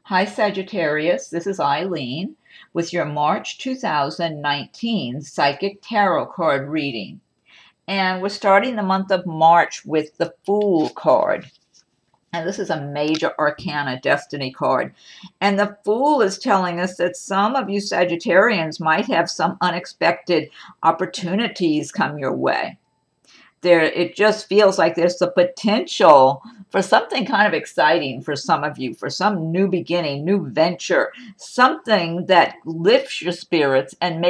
Hi Sagittarius, this is Eileen with your March 2019 Psychic Tarot card reading. And we're starting the month of March with the Fool card. And this is a major arcana destiny card. And the Fool is telling us that some of you Sagittarians might have some unexpected opportunities come your way. It just feels like there's the potential for something kind of exciting for some of you, for some new beginning, new venture, something that lifts your spirits and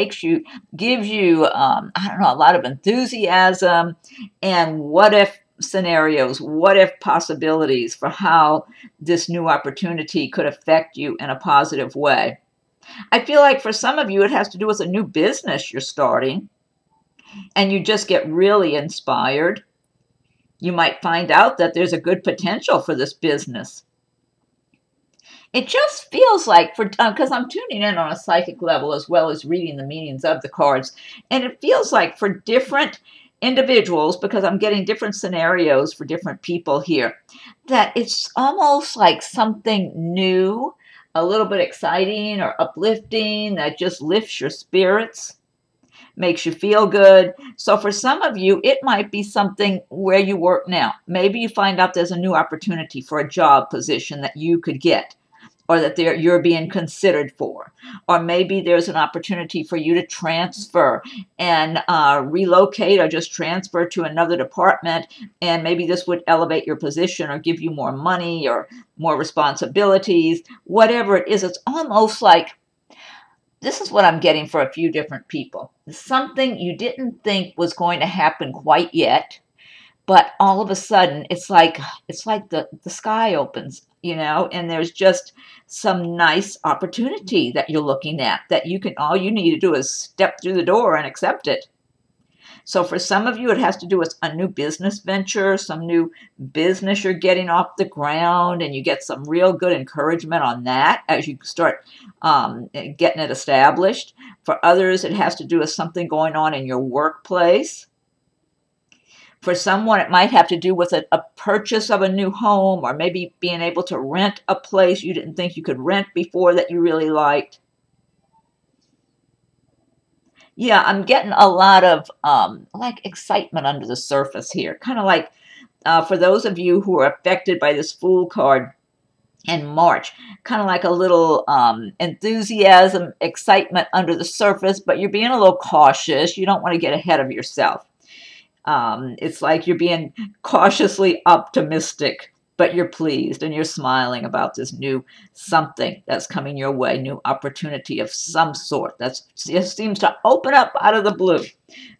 gives you, I don't know, a lot of enthusiasm and what if scenarios, what if possibilities for how this new opportunity could affect you in a positive way. I feel like for some of you, it has to do with a new business you're starting, and you just get really inspired. You might find out that there's a good potential for this business. It just feels like, because I'm tuning in on a psychic level as well as reading the meanings of the cards, and it feels like for different individuals, because I'm getting different scenarios for different people here, that it's almost like something new, a little bit exciting or uplifting that just lifts your spirits, makes you feel good. So for some of you, it might be something where you work now. Maybe you find out there's a new opportunity for a job position that you could get, or that you're being considered for. Or maybe there's an opportunity for you to transfer and relocate or just transfer to another department, and maybe this would elevate your position or give you more money or more responsibilities. Whatever it is, it's almost like, this is what I'm getting for a few different people. Something you didn't think was going to happen quite yet, but all of a sudden it's like the sky opens, and there's just some nice opportunity that you're looking at that all you need to do is step through the door and accept it. So for some of you, it has to do with a new business venture, some new business you're getting off the ground, and you get some real good encouragement on that as you start getting it established. For others, it has to do with something going on in your workplace. For someone, it might have to do with a purchase of a new home, or maybe being able to rent a place you didn't think you could rent before that you really liked. Yeah, I'm getting a lot of like excitement under the surface here. Kind of like for those of you who are affected by this Fool card in March, kind of like a little enthusiasm, excitement under the surface, but you're being a little cautious. You don't want to get ahead of yourself. It's like you're being cautiously optimistic, but you're pleased and you're smiling about this new something that's coming your way, new opportunity of some sort that just seems to open up out of the blue.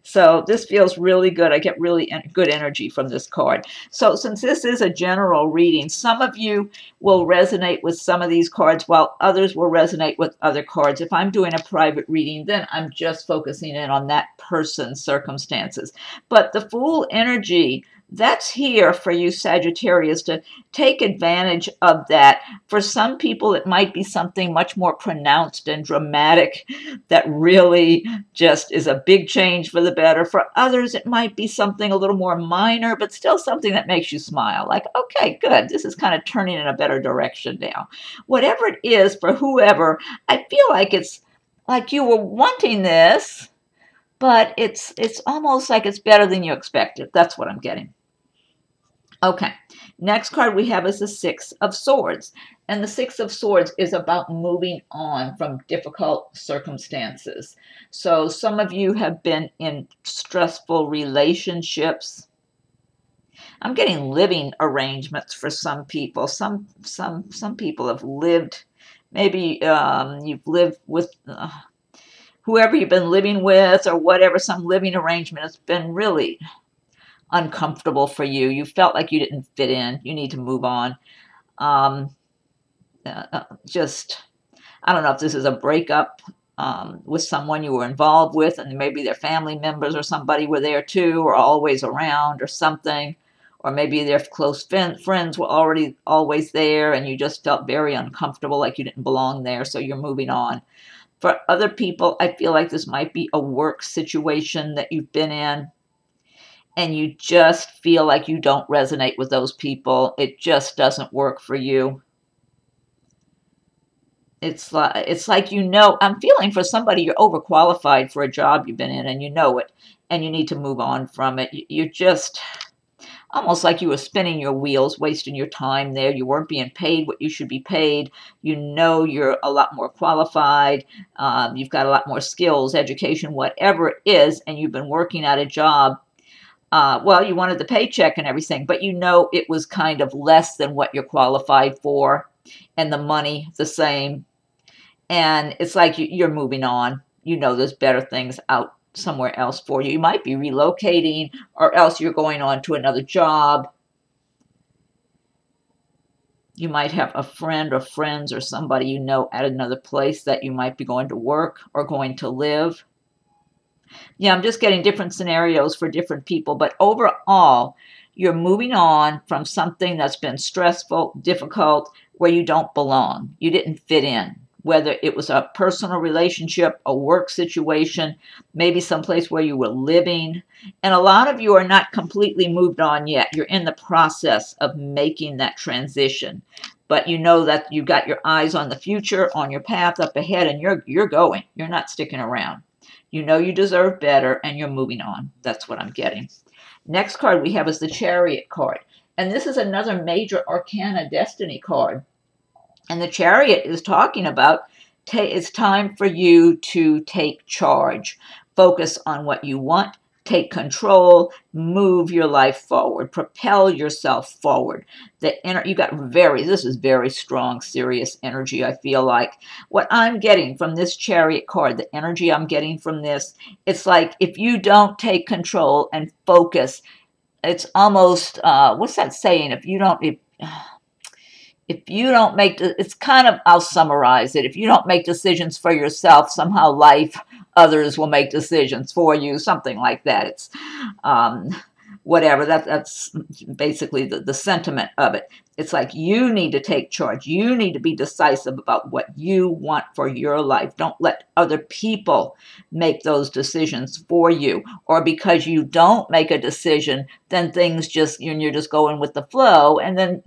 So this feels really good. I get really good energy from this card. So since this is a general reading, some of you will resonate with some of these cards while others will resonate with other cards. If I'm doing a private reading, then I'm just focusing in on that person's circumstances. But the Fool energy, that's here for you Sagittarius to take advantage of that. For some people, it might be something much more pronounced and dramatic that really just is a big change for the better. For others, it might be something a little more minor, but still something that makes you smile. Like, okay, good. This is kind of turning in a better direction now. Whatever it is for whoever, I feel like it's like you were wanting this, but it's almost like it's better than you expected. That's what I'm getting. Okay, next card we have is the Six of Swords. And the Six of Swords is about moving on from difficult circumstances. So some of you have been in stressful relationships. I'm getting living arrangements for some people. Some people have lived, maybe you've lived with whoever you've been living with or whatever, some living arrangement has been really uncomfortable for you. You felt like you didn't fit in. You need to move on. I don't know if this is a breakup with someone you were involved with, and maybe their family members or somebody were there too, or always around or something. Or maybe their close friends were already always there, and you just felt very uncomfortable, like you didn't belong there, so you're moving on. For other people, I feel like this might be a work situation that you've been in, and you just feel like you don't resonate with those people. It just doesn't work for you. it's like, you know, I'm feeling for somebody, you're overqualified for a job you've been in and you know it, and you need to move on from it. You're just almost like you were spinning your wheels, wasting your time there. You weren't being paid what you should be paid. You know you're a lot more qualified. You've got a lot more skills, education, whatever it is, and you've been working at a job. Well, you wanted the paycheck and everything, but you know it was kind of less than what you're qualified for, and the money the same. And it's like you're moving on. You know there's better things out somewhere else for you. You might be relocating, or else you're going on to another job. You might have a friend or friends or somebody you know at another place that you might be going to work or going to live. Yeah, I'm just getting different scenarios for different people, but overall, you're moving on from something that's been stressful, difficult, where you don't belong. You didn't fit in. Whether it was a personal relationship, a work situation, maybe someplace where you were living. And a lot of you are not completely moved on yet. You're in the process of making that transition. But you know that you got your eyes on the future, on your path up ahead, and you're going. You're not sticking around. You know you deserve better, and you're moving on. That's what I'm getting. Next card we have is the Chariot card. And this is another major arcana destiny card. And the Chariot is talking about it's time for you to take charge. Focus on what you want. Take control. Move your life forward. Propel yourself forward. This is very strong, serious energy, I feel like. What I'm getting from this Chariot card, the energy I'm getting from this, it's like if you don't take control and focus, it's almost, what's that saying? If you don't make, it's kind of, I'll summarize it. If you don't make decisions for yourself, somehow others will make decisions for you, something like that. It's whatever. That's basically the sentiment of it. It's like you need to take charge. You need to be decisive about what you want for your life. Don't let other people make those decisions for you. Or because you don't make a decision, then you're just going with the flow, and then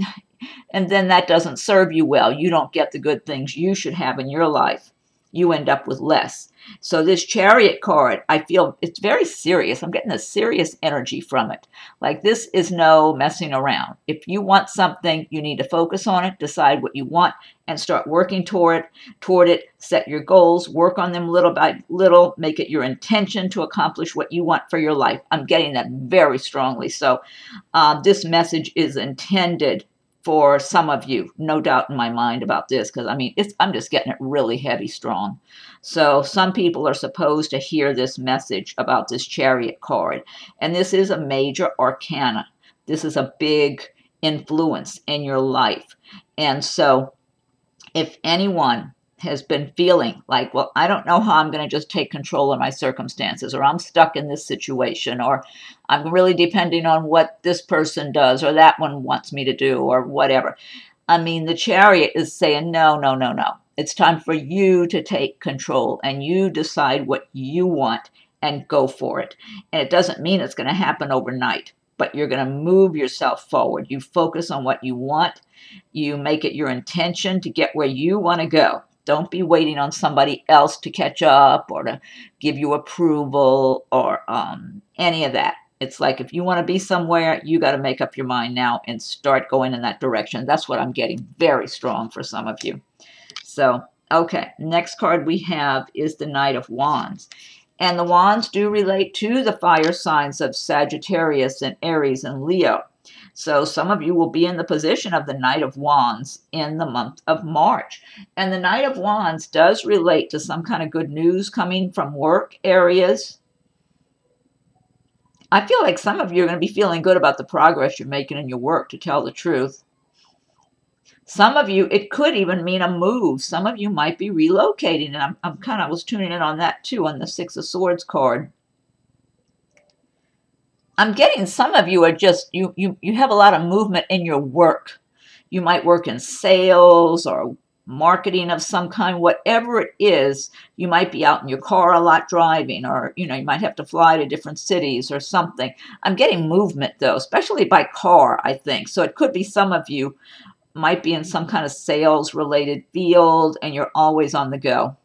that doesn't serve you well. You don't get the good things you should have in your life. You end up with less. So this Chariot card, I feel it's very serious. I'm getting a serious energy from it. Like, this is no messing around. If you want something, you need to focus on it, decide what you want, and start working toward it. Set your goals, work on them little by little, make it your intention to accomplish what you want for your life. I'm getting that very strongly. So this message is intended for some of you, no doubt in my mind about this, because I'm just getting it really heavy strong. So some people are supposed to hear this message about this Chariot card, and this is a major arcana. This is a big influence in your life. And so if anyone has been feeling like, well, I don't know how I'm going to just take control of my circumstances, or I'm stuck in this situation, or I'm really depending on what this person does or that one wants me to do, or whatever. The Chariot is saying, no, no, no, no. It's time for you to take control, and you decide what you want and go for it. And it doesn't mean it's going to happen overnight, but you're going to move yourself forward. You focus on what you want. You make it your intention to get where you want to go. Don't be waiting on somebody else to catch up or to give you approval or any of that. It's like, if you want to be somewhere, you got to make up your mind now and start going in that direction. That's what I'm getting very strong for some of you. So, okay, next card we have is the Knight of Wands. And the Wands do relate to the fire signs of Sagittarius and Aries and Leo. So some of you will be in the position of the Knight of Wands in the month of March. And the Knight of Wands does relate to some kind of good news coming from work areas. I feel like some of you are going to be feeling good about the progress you're making in your work, to tell the truth. Some of you, it could even mean a move. Some of you might be relocating, and I was tuning in on that too, on the Six of Swords card. I'm getting some of you are just, you have a lot of movement in your work. You might work in sales or marketing of some kind, whatever it is. You might be out in your car a lot driving, or, you might have to fly to different cities or something. I'm getting movement though, especially by car, I think. So it could be some of you might be in some kind of sales related field, and you're always on the go.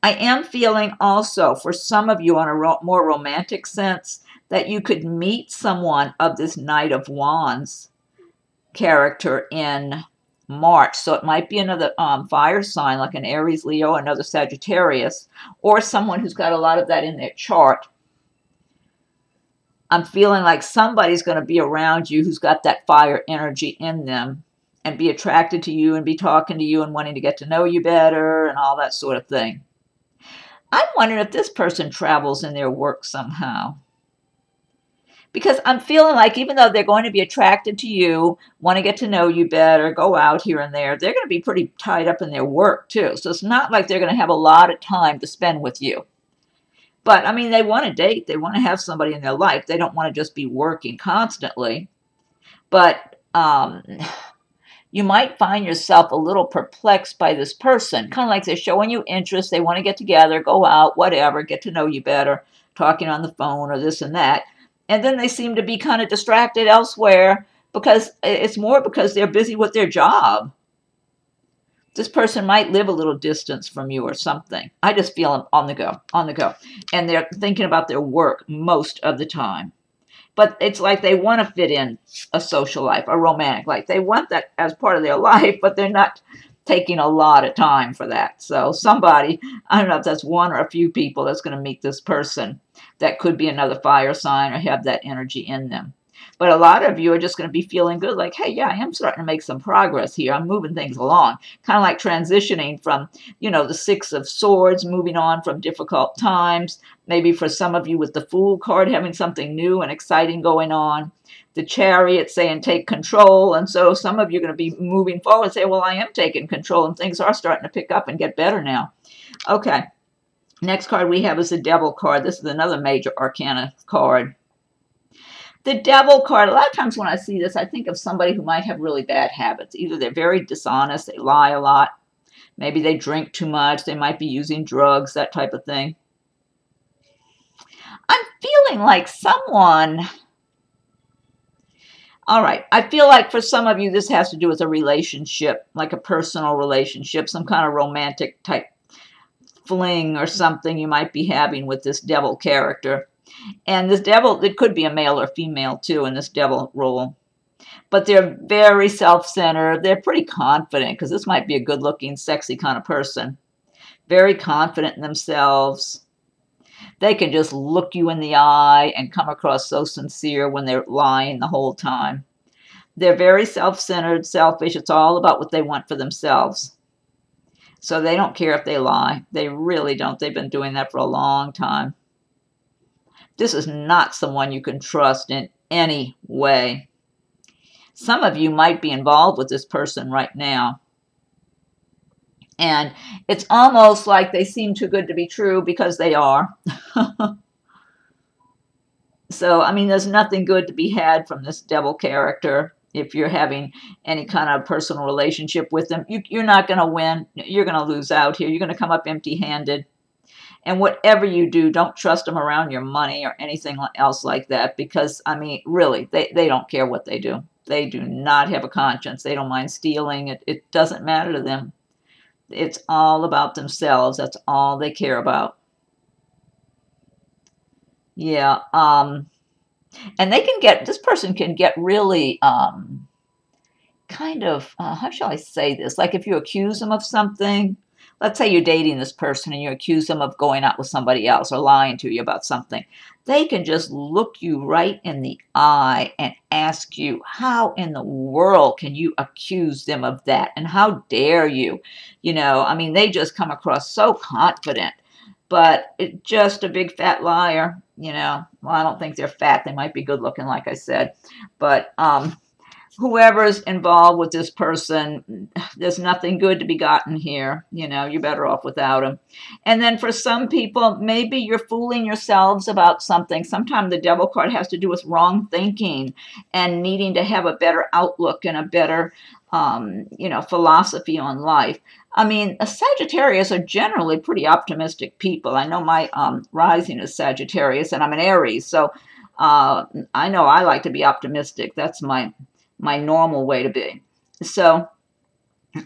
I am feeling also for some of you on a more romantic sense that you could meet someone of this Knight of Wands character in March. So it might be another fire sign like an Aries, Leo, another Sagittarius, or someone who's got a lot of that in their chart. I'm feeling like somebody's going to be around you who's got that fire energy in them and be attracted to you and be talking to you and wanting to get to know you better and all that sort of thing. I'm wondering if this person travels in their work somehow. Because I'm feeling like even though they're going to be attracted to you, want to get to know you better, go out here and there, they're going to be pretty tied up in their work too. So it's not like they're going to have a lot of time to spend with you. But, I mean, they want to date. They want to have somebody in their life. They don't want to just be working constantly. But you might find yourself a little perplexed by this person. Kind of like they're showing you interest. They want to get together, go out, whatever, get to know you better, talking on the phone or this and that. And then they seem to be kind of distracted elsewhere because it's more because they're busy with their job. This person might live a little distance from you or something. I just feel them on the go. And they're thinking about their work most of the time. But it's like they want to fit in a social life, a romantic life. They want that as part of their life, but they're not taking a lot of time for that. So somebody, I don't know if that's one or a few people that's going to meet this person. That could be another fire sign or have that energy in them. But a lot of you are just going to be feeling good, like, hey, yeah, I am starting to make some progress here. I'm moving things along. Kind of like transitioning from, you know, the Six of Swords, moving on from difficult times. Maybe for some of you with the Fool card, having something new and exciting going on. The Chariot saying take control. And so some of you are going to be moving forward and say, well, I am taking control and things are starting to pick up and get better now. Okay. Next card we have is the Devil card. This is another major arcana card. The Devil card, a lot of times when I see this, I think of somebody who might have really bad habits. Either they're very dishonest, they lie a lot. Maybe they drink too much. They might be using drugs, that type of thing. I'm feeling like someone... All right, I feel like for some of you this has to do with a relationship, like a personal relationship, some kind of romantic type fling or something you might be having with this Devil character. And this Devil, it could be a male or female too in this Devil role. But they're very self-centered. They're pretty confident because this might be a good-looking, sexy kind of person. Very confident in themselves. They can just look you in the eye and come across so sincere when they're lying the whole time. They're very self-centered, selfish. It's all about what they want for themselves. So they don't care if they lie. They really don't. They've been doing that for a long time. This is not someone you can trust in any way. Some of you might be involved with this person right now. And it's almost like they seem too good to be true because they are. So, I mean, there's nothing good to be had from this Devil character. If you're having any kind of personal relationship with them, you're not going to win. You're going to lose out here. You're going to come up empty-handed. And whatever you do, don't trust them around your money or anything else like that. Because, I mean, really, they don't care what they do. They do not have a conscience. They don't mind stealing. It doesn't matter to them. It's all about themselves. That's all they care about. Yeah. And they can get, this person can get really kind of, how shall I say this? Like if you accuse them of something, let's say you're dating this person and you accuse them of going out with somebody else or lying to you about something. They can just look you right in the eye and ask you, how in the world can you accuse them of that? And how dare you? You know, I mean, they just come across so confident, but just a big fat liar, you know. Well, I don't think they're fat. They might be good looking, like I said. But whoever's involved with this person, there's nothing good to be gotten here. You know, you're better off without them. And then for some people, maybe you're fooling yourselves about something. Sometimes the Devil card has to do with wrong thinking and needing to have a better outlook and a better, you know, philosophy on life. I mean, Sagittarius are generally pretty optimistic people. I know my rising is Sagittarius and I'm an Aries, so I know I like to be optimistic. That's my normal way to be. So,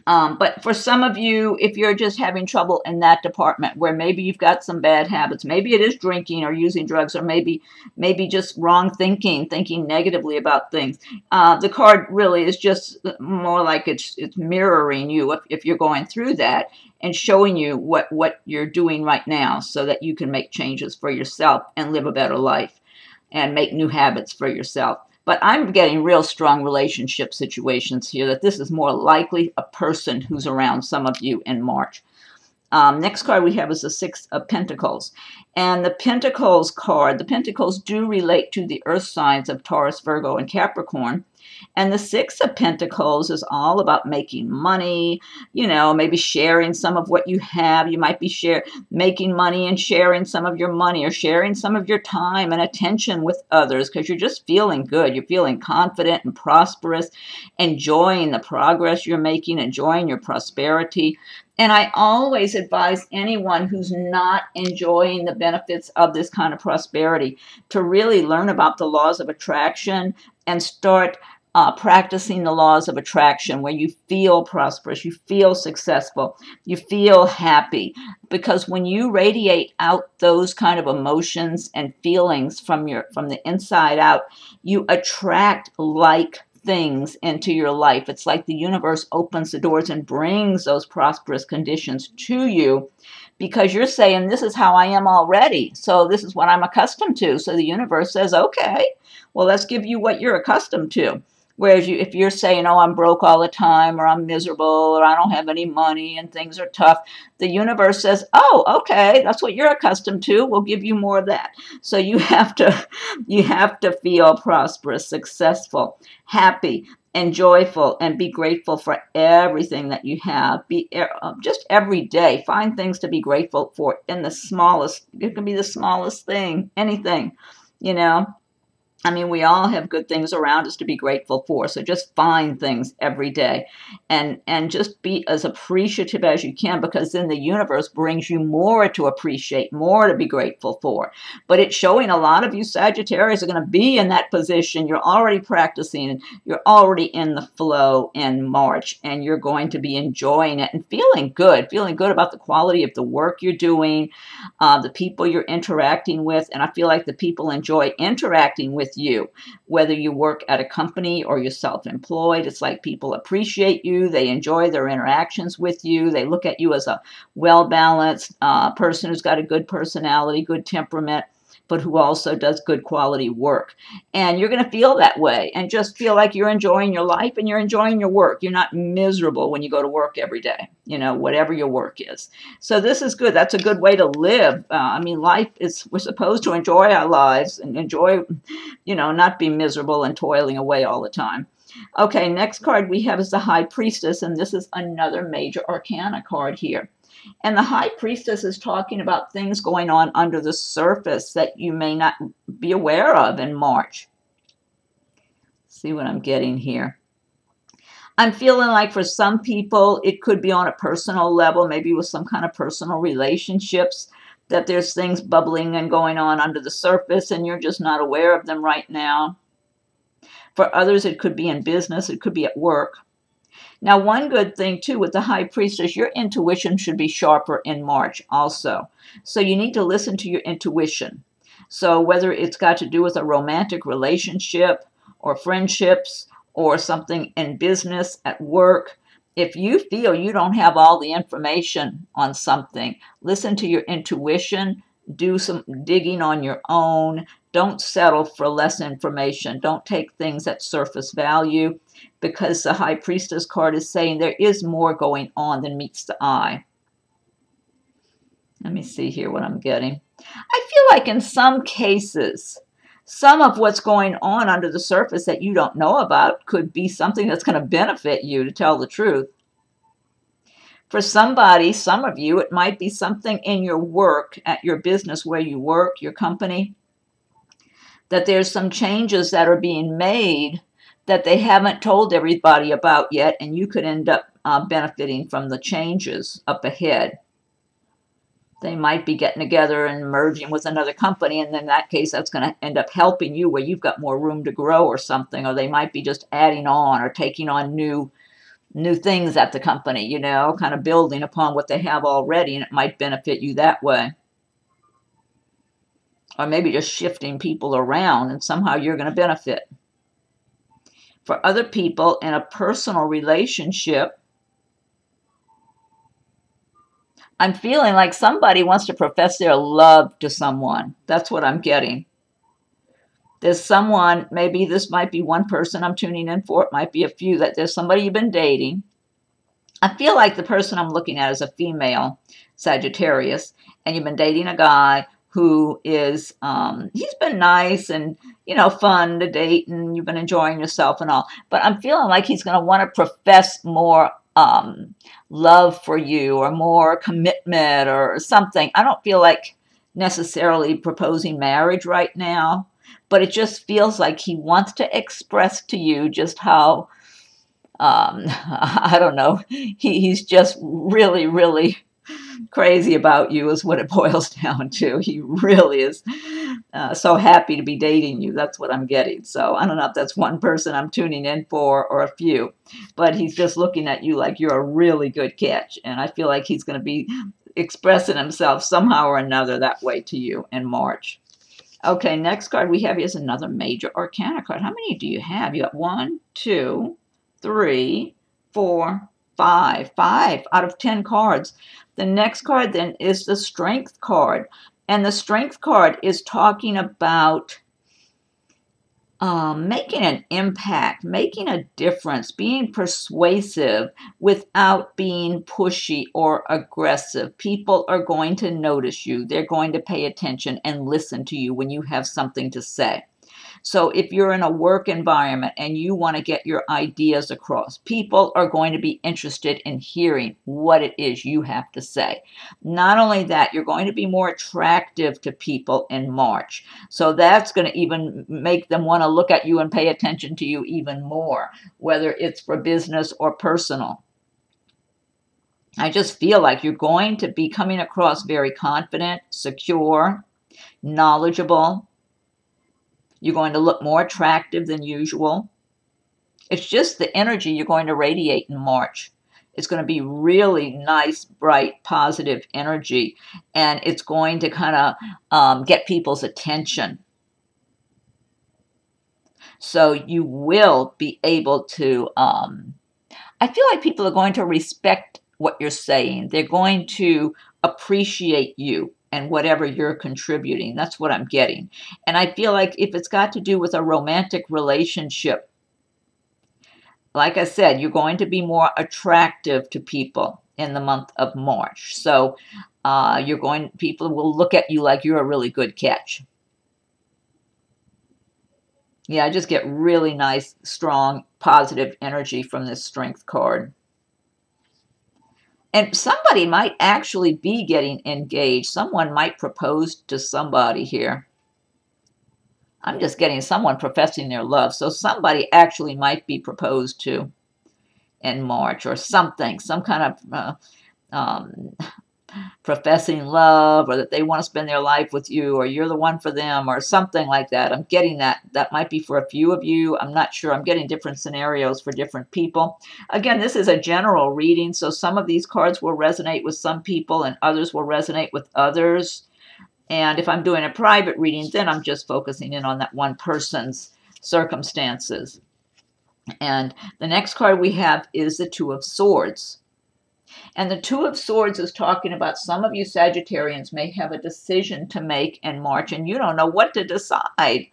but for some of you, if you're just having trouble in that department where maybe you've got some bad habits, maybe it is drinking or using drugs, or maybe just wrong thinking negatively about things. The card really is just more like it's mirroring you if you're going through that, and showing you what you're doing right now so that you can make changes for yourself and live a better life and make new habits for yourself. But I'm getting real strong relationship situations here, that this is more likely a person who's around some of you in March. Next card we have is the Six of Pentacles. And the Pentacles card, the Pentacles do relate to the earth signs of Taurus, Virgo, and Capricorn. And the Six of Pentacles is all about making money, you know, maybe sharing some of what you have. You might be making money and sharing some of your money, or sharing some of your time and attention with others, because you're just feeling good. You're feeling confident and prosperous, enjoying the progress you're making, enjoying your prosperity. And I always advise anyone who's not enjoying the benefits of this kind of prosperity to really learn about the laws of attraction and start practicing the laws of attraction, where you feel prosperous, you feel successful, you feel happy. Because when you radiate out those kind of emotions and feelings from the inside out, you attract like things into your life. It's like the universe opens the doors and brings those prosperous conditions to you, because you're saying, this is how I am already, so this is what I'm accustomed to. So the universe says, okay, well, let's give you what you're accustomed to. Whereas if you're saying, oh, I'm broke all the time, or I'm miserable, or I don't have any money and things are tough, the universe says, oh, okay, that's what you're accustomed to. We'll give you more of that. So you have to feel prosperous, successful, happy, and joyful, and be grateful for everything that you have. Just every day, find things to be grateful for in the smallest. It can be the smallest thing, anything, you know. I mean, we all have good things around us to be grateful for. So just find things every day, and just be as appreciative as you can, because then the universe brings you more to appreciate, more to be grateful for. But it's showing a lot of you Sagittarius are going to be in that position. You're already practicing. You're already in the flow in March, and you're going to be enjoying it and feeling good about the quality of the work you're doing, the people you're interacting with. And I feel like the people enjoy interacting with you, whether you work at a company or you're self-employed. It's like people appreciate you. They enjoy their interactions with you. They look at you as a well-balanced person who's got a good personality, good temperament, but who also does good quality work. And you're going to feel that way, and just feel like you're enjoying your life and you're enjoying your work. You're not miserable when you go to work every day, you know, whatever your work is. So this is good. That's a good way to live. I mean, life is, we're supposed to enjoy our lives and enjoy, you know, not be miserable and toiling away all the time. Okay, next card we have is the High Priestess, and this is another major arcana card here. And the High Priestess is talking about things going on under the surface that you may not be aware of in March. See what I'm getting here. I'm feeling like for some people, it could be on a personal level, maybe with some kind of personal relationships, that there's things bubbling and going on under the surface, and you're just not aware of them right now. For others, it could be in business, it could be at work. Now, one good thing, too, with the High Priestess, your intuition should be sharper in March also. So you need to listen to your intuition. So whether it's got to do with a romantic relationship or friendships or something in business, at work, if you feel you don't have all the information on something, listen to your intuition, do some digging on your own. Don't settle for less information. Don't take things at surface value, because the High Priestess card is saying there is more going on than meets the eye. Let me see here what I'm getting. I feel like in some cases, some of what's going on under the surface that you don't know about could be something that's going to benefit you, to tell the truth. For somebody, some of you, it might be something in your work, at your business where you work, your company, that there's some changes that are being made that they haven't told everybody about yet, and you could end up benefiting from the changes up ahead. They might be getting together and merging with another company, and in that case, that's going to end up helping you where you've got more room to grow or something. Or they might be just adding on or taking on new things at the company, you know, kind of building upon what they have already, and it might benefit you that way. Or maybe just shifting people around, and somehow you're going to benefit. For other people in a personal relationship, I'm feeling like somebody wants to profess their love to someone. That's what I'm getting. There's someone, maybe this might be one person I'm tuning in for. It might be a few, that there's somebody you've been dating. I feel like the person I'm looking at is a female Sagittarius, and you've been dating a guy who is, he's been nice and, you know, fun to date, and you've been enjoying yourself and all. But I'm feeling like he's going to want to profess more love for you, or more commitment or something. I don't feel like necessarily proposing marriage right now, but it just feels like he wants to express to you just how, I don't know, he's just really, really crazy about you is what it boils down to. He really is so happy to be dating you. That's what I'm getting. So I don't know if that's one person I'm tuning in for or a few, but he's just looking at you like you're a really good catch. And I feel like he's going to be expressing himself somehow or another that way to you in March. Okay, next card we have is another major arcana card. How many do you have? You got 1, 2, 3, 4, 5. 5 out of 10 cards. The next card then is the Strength card. And the Strength card is talking about making an impact, making a difference, being persuasive without being pushy or aggressive. People are going to notice you. They're going to pay attention and listen to you when you have something to say. So if you're in a work environment and you want to get your ideas across, people are going to be interested in hearing what it is you have to say. Not only that, you're going to be more attractive to people in March. So that's going to even make them want to look at you and pay attention to you even more, whether it's for business or personal. I just feel like you're going to be coming across very confident, secure, knowledgeable. You're going to look more attractive than usual. It's just the energy you're going to radiate in March. It's going to be really nice, bright, positive energy, and it's going to kind of get people's attention. So you will be able to, I feel like people are going to respect what you're saying. They're going to appreciate you and whatever you're contributing. That's what I'm getting. And I feel like if it's got to do with a romantic relationship, like I said, you're going to be more attractive to people in the month of March. So people will look at you like you're a really good catch. Yeah, I just get really nice, strong, positive energy from this Strength card. And somebody might actually be getting engaged. Someone might propose to somebody here. I'm just getting someone professing their love. So somebody actually might be proposed to in March or something. Some kind of professing love, or that they want to spend their life with you, or you're the one for them, or something like that. I'm getting that. That might be for a few of you. I'm not sure. I'm getting different scenarios for different people. Again, this is a general reading, so some of these cards will resonate with some people and others will resonate with others. And if I'm doing a private reading, then I'm just focusing in on that one person's circumstances. And the next card we have is the Two of Swords. And the Two of Swords is talking about some of you Sagittarians may have a decision to make in March, and you don't know what to decide.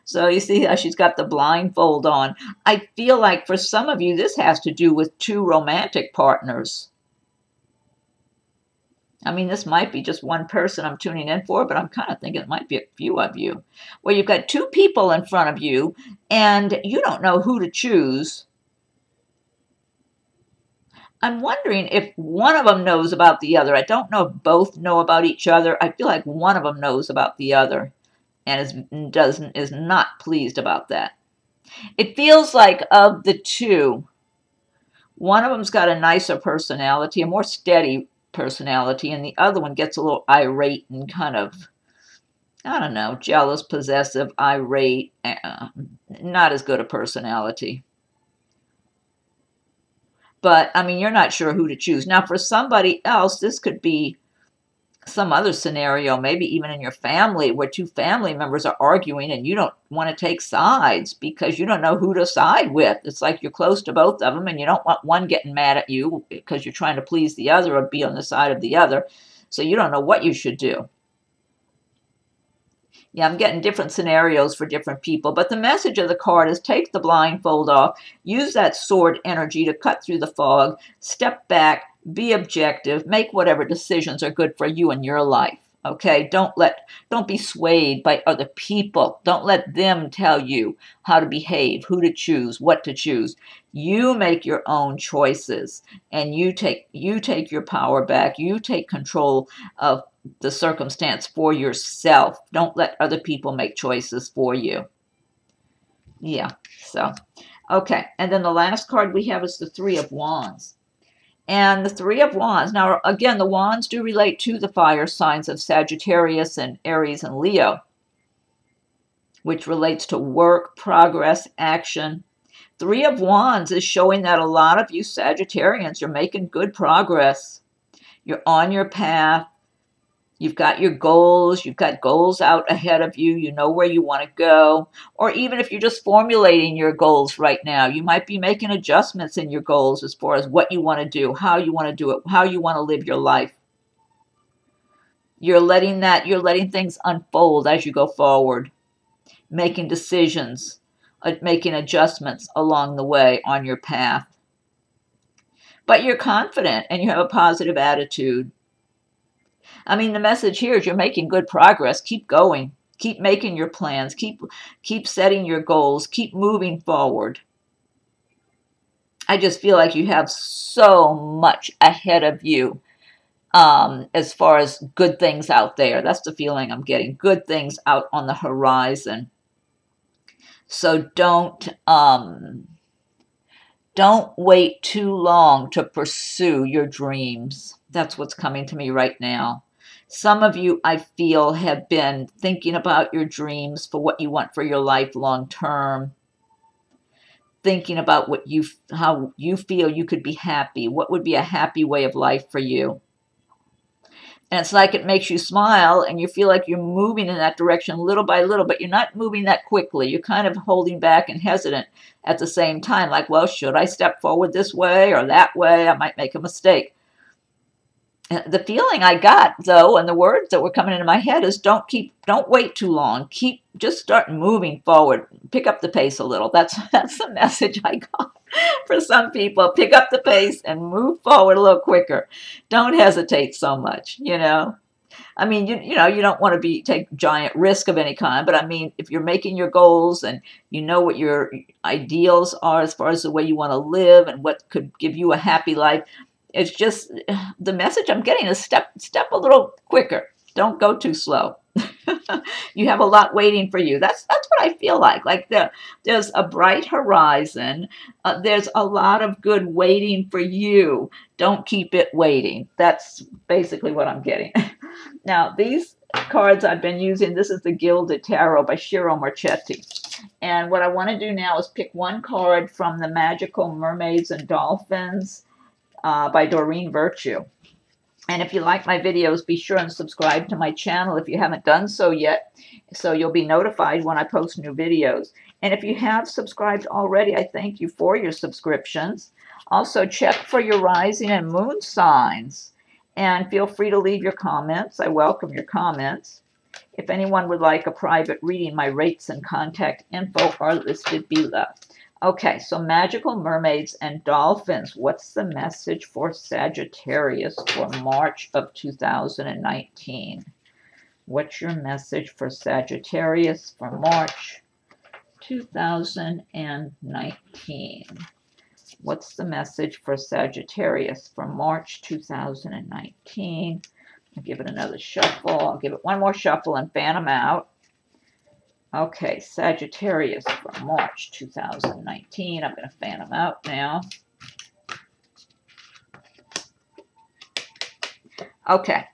So you see how she's got the blindfold on. I feel like for some of you, this has to do with two romantic partners. I mean, this might be just one person I'm tuning in for, but I'm kind of thinking it might be a few of you, where you've got two people in front of you, and you don't know who to choose. I'm wondering if one of them knows about the other. I don't know if both know about each other. I feel like one of them knows about the other and is not pleased about that. It feels like of the two, one of them's got a nicer personality, a more steady personality, and the other one gets a little irate and kind of, I don't know, jealous, possessive, irate, not as good a personality. But, I mean, you're not sure who to choose. Now, for somebody else, this could be some other scenario, maybe even in your family, where two family members are arguing and you don't want to take sides because you don't know who to side with. It's like you're close to both of them and you don't want one getting mad at you because you're trying to please the other or be on the side of the other. So you don't know what you should do. Yeah, I'm getting different scenarios for different people, but the message of the card is take the blindfold off, use that sword energy to cut through the fog, step back, be objective, make whatever decisions are good for you in your life. Okay, don't be swayed by other people. Don't let them tell you how to behave, who to choose, what to choose. You make your own choices, and you take your power back. You take control of the circumstance for yourself. Don't let other people make choices for you. Yeah, so, okay. And then the last card we have is the Three of Wands. And the Three of Wands, now again, the wands do relate to the fire signs of Sagittarius and Aries and Leo, which relates to work, progress, action. Three of Wands is showing that a lot of you Sagittarians, you're making good progress. You're on your path. You've got your goals. You've got goals out ahead of you. You know where you want to go. Or even if you're just formulating your goals right now, you might be making adjustments in your goals as far as what you want to do, how you want to do it, how you want to live your life. You're letting things unfold as you go forward, making decisions, making adjustments along the way on your path. But you're confident and you have a positive attitude. I mean, the message here is you're making good progress. Keep going. Keep making your plans. Keep setting your goals. Keep moving forward. I just feel like you have so much ahead of you as far as good things out there. That's the feeling I'm getting. Good things out on the horizon. So don't wait too long to pursue your dreams. That's what's coming to me right now. Some of you, I feel, have been thinking about your dreams for what you want for your life long term. Thinking about how you feel you could be happy. What would be a happy way of life for you? And it's like it makes you smile and you feel like you're moving in that direction little by little, but you're not moving that quickly. You're kind of holding back and hesitant at the same time. Like, well, should I step forward this way or that way? I might make a mistake. The feeling I got, though, and the words that were coming into my head is don't wait too long. Just start moving forward. Pick up the pace a little. That's the message I got for some people. Pick up the pace and move forward a little quicker. Don't hesitate so much, you know. I mean, you don't want to take giant risk of any kind, but I mean, if you're making your goals and you know what your ideals are as far as the way you want to live and what could give you a happy life, it's just the message I'm getting is step a little quicker. Don't go too slow. You have a lot waiting for you. That's what I feel like. Like there's a bright horizon. There's a lot of good waiting for you. Don't keep it waiting. That's basically what I'm getting. Now, these cards I've been using, this is the Gilded Tarot by Ciro Marchetti. And what I want to do now is pick one card from the Magical Mermaids and Dolphins by Doreen Virtue. And if you like my videos, be sure and subscribe to my channel if you haven't done so yet, so you'll be notified when I post new videos. And if you have subscribed already, I thank you for your subscriptions. Also, check for your rising and moon signs. And feel free to leave your comments. I welcome your comments. If anyone would like a private reading, my rates and contact info are listed below. Okay, so Magical Mermaids and Dolphins. What's the message for Sagittarius for March of 2019? What's your message for Sagittarius for March 2019? What's the message for Sagittarius for March 2019? I'll give it another shuffle. I'll give it one more shuffle and fan them out. Okay, Sagittarius for March 2019. I'm going to fan them out now. Okay,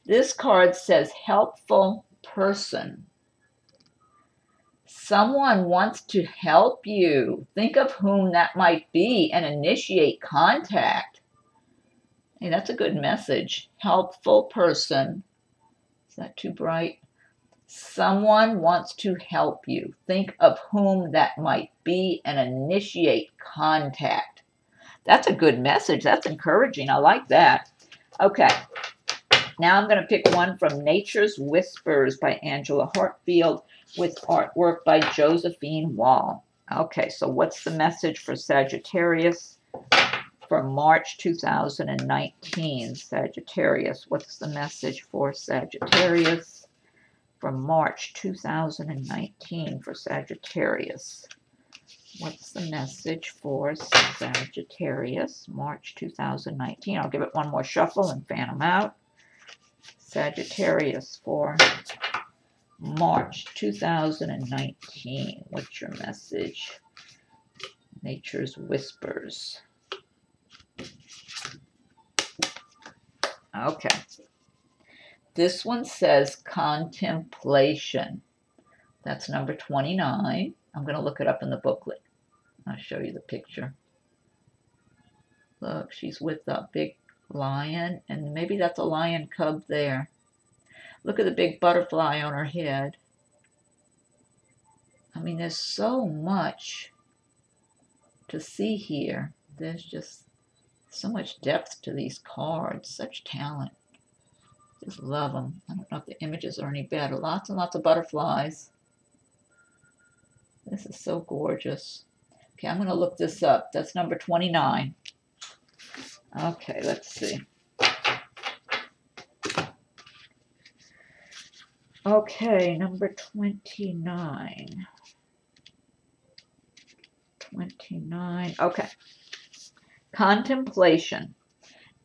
this card says helpful person. Someone wants to help you. Think of whom that might be and initiate contact. Hey, that's a good message. Helpful person. Is that too bright? Someone wants to help you. Think of whom that might be and initiate contact. That's a good message. That's encouraging. I like that. Okay. Now I'm going to pick one from Nature's Whispers by Angela Hartfield with artwork by Josephine Wall. Okay, so what's the message for Sagittarius for March 2019? Sagittarius, what's the message for Sagittarius for March 2019 for Sagittarius? What's the message for Sagittarius, March 2019? I'll give it one more shuffle and fan them out. Sagittarius for March 2019. What's your message? Nature's Whispers. Okay. This one says contemplation. That's number 29. I'm going to look it up in the booklet. I'll show you the picture. Look, she's with a big lion, and maybe that's a lion cub there. Look at the big butterfly on her head. I mean, there's so much to see here. There's just so much depth to these cards, such talent. Just love them. I don't know if the images are any better. Lots and lots of butterflies. This is so gorgeous. Okay, I'm going to look this up. That's number 29. Okay, let's see. Okay, number 29. 29. Okay. Contemplation.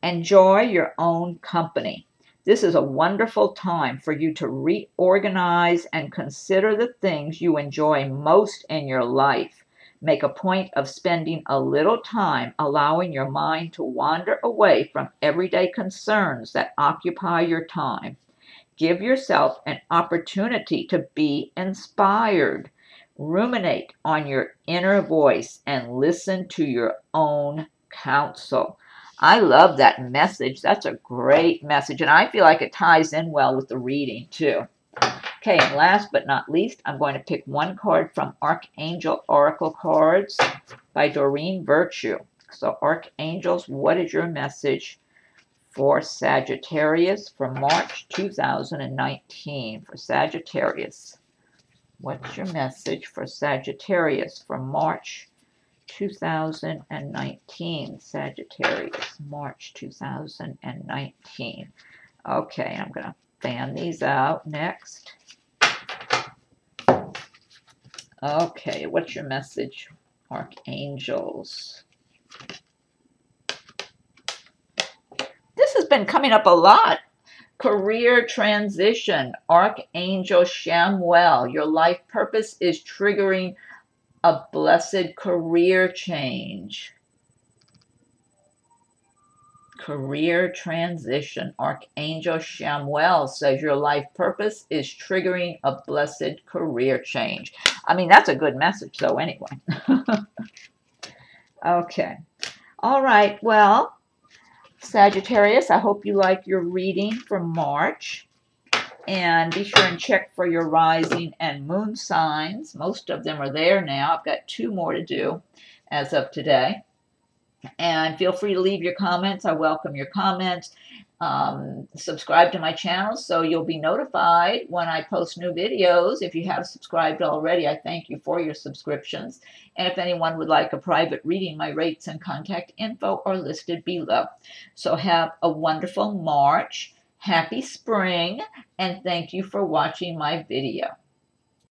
Enjoy your own company. This is a wonderful time for you to reorganize and consider the things you enjoy most in your life. Make a point of spending a little time allowing your mind to wander away from everyday concerns that occupy your time. Give yourself an opportunity to be inspired. Ruminate on your inner voice and listen to your own counsel. I love that message. That's a great message, and I feel like it ties in well with the reading, too. Okay, and last but not least, I'm going to pick one card from Archangel Oracle Cards by Doreen Virtue. So, Archangels, what is your message for Sagittarius for March 2019? For Sagittarius, what's your message for Sagittarius for March 2019? Sagittarius, March 2019. Okay, I'm going to fan these out next. Okay, what's your message, Archangels? This has been coming up a lot. Career transition, Archangel Shamuel. Your life purpose is triggering a blessed career change. Career transition. Archangel Shamuel says your life purpose is triggering a blessed career change. I mean, that's a good message, though, anyway. Okay. All right. Well, Sagittarius, I hope you like your reading for March. And be sure and check for your rising and moon signs. Most of them are there now. I've got 2 more to do as of today. And feel free to leave your comments. I welcome your comments. Subscribe to my channel so you'll be notified when I post new videos. If you have subscribed already, I thank you for your subscriptions. And if anyone would like a private reading, my rates and contact info are listed below. So have a wonderful March. Happy spring, and thank you for watching my video.